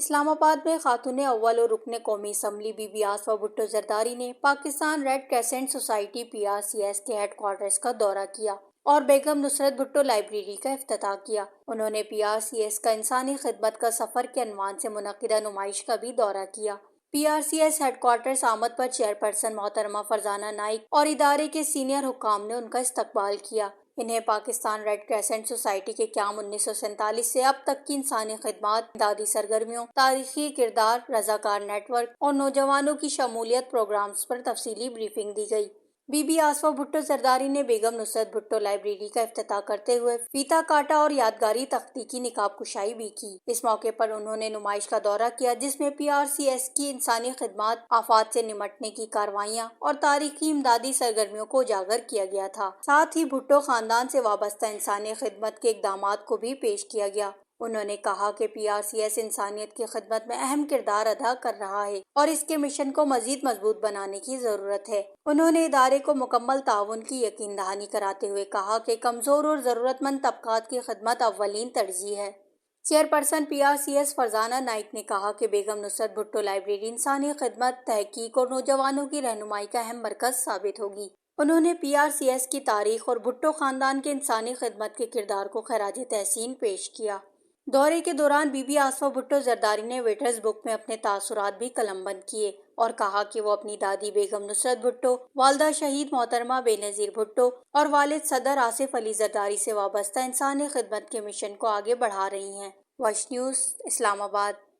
اسلام آباد میں خاتون اول اور رکن قومی اسمبلی بی بی آصفہ بھٹو زرداری نے Pakistan red crescent society PRCS کے ہیڈ کوارٹرز کا دورہ کیا اور بیگم نصرت بھٹو لائبریری کا افتتاح کیا۔ انہوں نے PRCS کا انسانی خدمت کا سفر کے عنوان سے منعقدہ نمائش کا بھی دورہ کیا۔ PRCS ہیڈ کوارٹرز آمد پر چیئرپرسن محترمہ فرزانہ نائک اور ادارے کے سینئر حکام نے ان کا استقبال کیا۔ انہیں پاکستان ریڈ کریسنٹ سوسائٹی کے قیام 1947 سے اب تک کی انسانی خدمات، امدادی سرگرمیوں، تاریخی کردار، رضاکار نیٹ ورک اور نوجوانوں کی شمولیت پروگرامز پر تفصیلی بریفنگ دی گئی۔ بی بی آصفہ بھٹو زرداری نے بیگم نصرت بھٹو لائبریری کا افتتاح کرتے ہوئے فیتا کاٹا اور یادگاری تختی کی نقاب کشائی بھی کی۔ اس موقع پر انہوں نے نمائش کا دورہ کیا جس میں PRCS کی انسانی خدمات، آفات سے نمٹنے کی کارروائیاں اور تاریخی امدادی سرگرمیوں کو اجاگر کیا گیا تھا۔ ساتھ ہی بھٹو خاندان سے وابستہ انسانی خدمت کے اقدامات کو بھی پیش کیا گیا۔ انہوں نے کہا کہ PRCS انسانیت کی خدمت میں اہم کردار ادا کر رہا ہے اور اس کے مشن کو مزید مضبوط بنانے کی ضرورت ہے۔ انہوں نے ادارے کو مکمل تعاون کی یقین دہانی کراتے ہوئے کہا کہ کمزور اور ضرورت مند طبقات کی خدمت اولین ترجیح ہے۔ چیئرپرسن PRCS فرزانہ نائک نے کہا کہ بیگم نصرت بھٹو لائبریری انسانی خدمت، تحقیق اور نوجوانوں کی رہنمائی کا اہم مرکز ثابت ہوگی۔ انہوں نے PRCS کی تاریخ اور بھٹو خاندان کے انسانی خدمت کے کردار کو خراج تحسین پیش کیا۔ دورے کے دوران بی بی آصفہ بھٹو زرداری نے ویٹرز بک میں اپنے تاثرات بھی قلم بند کیے اور کہا کہ وہ اپنی دادی بیگم نصرت بھٹو، والدہ شہید محترمہ بے نظیر بھٹو اور والد صدر آصف علی زرداری سے وابستہ انسانی خدمت کے مشن کو آگے بڑھا رہی ہیں۔ وش نیوز، اسلام آباد۔